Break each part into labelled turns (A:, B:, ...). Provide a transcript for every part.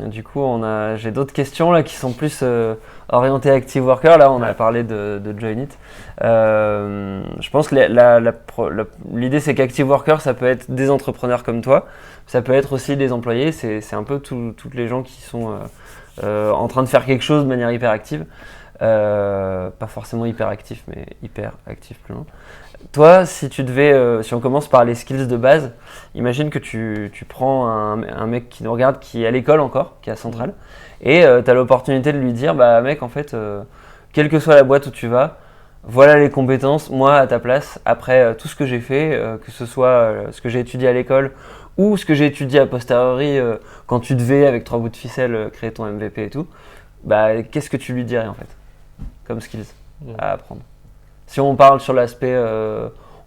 A: Du coup, j'ai d'autres questions là qui sont plus orientées Active Worker. Là, on a parlé de Join It. Je pense que l'idée, c'est qu'Active Worker, ça peut être des entrepreneurs comme toi. Ça peut être aussi des employés. C'est un peu toutes les gens qui sont en train de faire quelque chose de manière hyper active. Pas forcément hyper actif, mais hyper actif plus loin. Toi, si on commence par les skills de base, imagine que tu prends un mec qui nous regarde, qui est à l'école encore, qui est à Centrale, et tu as l'opportunité de lui dire, bah mec, en fait, quelle que soit la boîte où tu vas, voilà les compétences, moi à ta place, après tout ce que j'ai fait, que ce soit ce que j'ai étudié à l'école ou ce que j'ai étudié a posteriori quand tu devais, avec 3 bouts de ficelle, créer ton MVP et tout, bah qu'est-ce que tu lui dirais en fait, comme skills à apprendre? Si on parle sur l'aspect,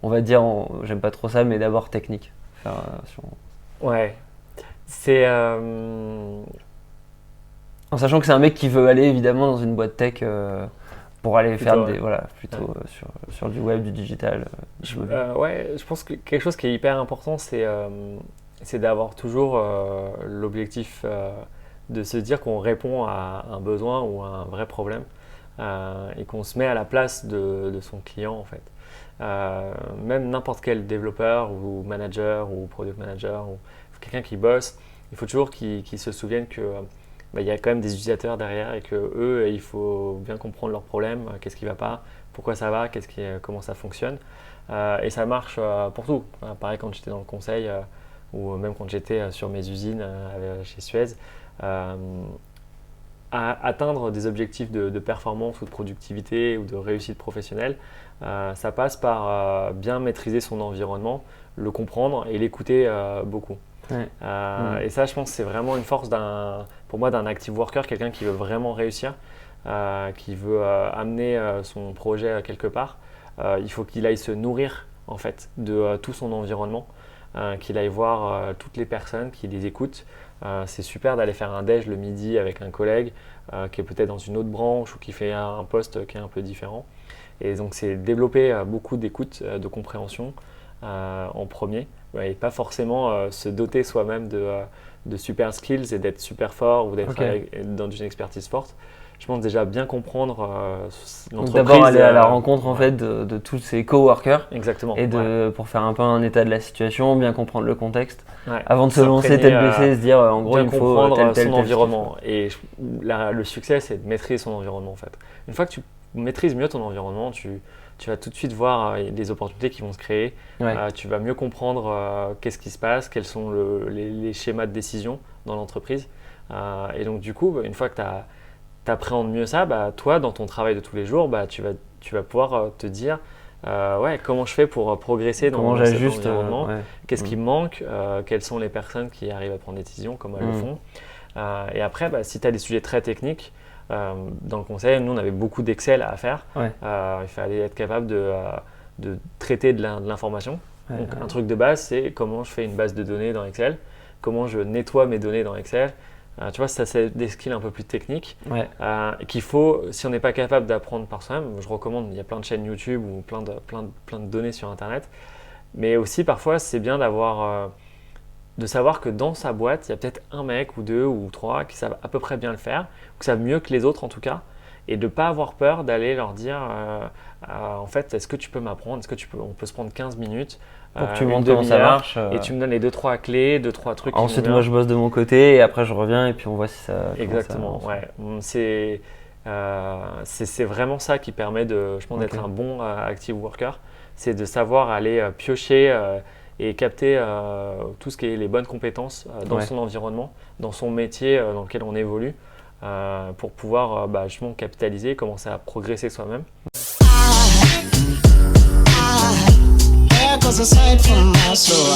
A: on va dire, j'aime pas trop ça, mais d'abord technique.
B: Ouais, c'est...
A: En sachant que c'est un mec qui veut aller évidemment dans une boîte tech pour aller
B: plutôt,
A: faire plutôt sur du web, du digital.
B: Je pense que quelque chose qui est hyper important, c'est d'avoir toujours l'objectif de se dire qu'on répond à un besoin ou à un vrai problème. Et qu'on se met à la place de son client en fait. Même n'importe quel développeur ou manager ou product manager ou quelqu'un qui bosse, il faut toujours qu'il se souvienne que il y a quand même des utilisateurs derrière et que eux, il faut bien comprendre leurs problèmes, qu'est-ce qui ne va pas, pourquoi ça va, comment ça fonctionne. Et ça marche pour tout. Pareil quand j'étais dans le conseil ou même quand j'étais sur mes usines chez Suez. À atteindre des objectifs de performance ou de productivité ou de réussite professionnelle, ça passe par bien maîtriser son environnement, le comprendre et l'écouter beaucoup.
A: Ouais.
B: Et ça, je pense que c'est vraiment une force pour moi d'un active worker, quelqu'un qui veut vraiment réussir, qui veut amener son projet quelque part. Il faut qu'il aille se nourrir en fait de tout son environnement, qu'il aille voir toutes les personnes, qu'il les écoute. C'est super d'aller faire un déj le midi avec un collègue qui est peut-être dans une autre branche ou qui fait un poste qui est un peu différent. Et donc c'est développer beaucoup d'écoute, de compréhension en premier et pas forcément se doter soi-même de super skills et d'être super fort ou d'être dans une expertise forte. Je pense déjà bien comprendre l'entreprise.
A: D'abord aller à la rencontre en fait de tous ces coworkers.
B: Exactement.
A: Et pour faire un peu un état de la situation, bien comprendre le contexte.
B: Ouais.
A: Avant de se lancer tel PC, se dire en gros
B: bien
A: il faut
B: tel environnement. Et le succès, c'est de maîtriser son environnement en fait. Une fois que tu maîtrises mieux ton environnement, tu vas tout de suite voir les opportunités qui vont se créer. Tu vas mieux comprendre qu'est-ce qui se passe, quels sont les schémas de décision dans l'entreprise. Et donc du coup, une fois que tu appréhendes mieux ça, toi, dans ton travail de tous les jours, tu vas pouvoir te dire comment je fais pour progresser dans cet environnement, qu'est-ce qui me manque, quelles sont les personnes qui arrivent à prendre des décisions, comment elles le font. Et après, si tu as des sujets très techniques, dans le conseil, nous, on avait beaucoup d'Excel à faire. Il fallait être capable de traiter de l'information. Donc, un truc de base, c'est comment je fais une base de données dans Excel, comment je nettoie mes données dans Excel. Tu vois, ça c'est des skills un peu plus techniques qu'il faut, si on n'est pas capable d'apprendre par soi-même, je recommande, il y a plein de chaînes YouTube ou plein de données sur Internet, mais aussi parfois c'est bien de savoir que dans sa boîte, il y a peut-être un mec ou 2 ou 3 qui savent à peu près bien le faire, ou qui savent mieux que les autres en tout cas, et de ne pas avoir peur d'aller leur dire en fait, est-ce que tu peux m'apprendre, on peut se prendre 15 minutes
A: pour que tu montres comment ça marche
B: et tu me donnes les 2-3 clés, 2-3 trucs.
A: Ensuite, moi je bosse de mon côté et après je reviens et puis on voit si ça.
B: Exactement, c'est vraiment ça qui permet je pense, d'être un bon active worker, c'est de savoir aller piocher et capter tout ce qui est les bonnes compétences dans son environnement, dans son métier dans lequel on évolue, pour pouvoir justement capitaliser, commencer à progresser soi-même. Cause aside from my soul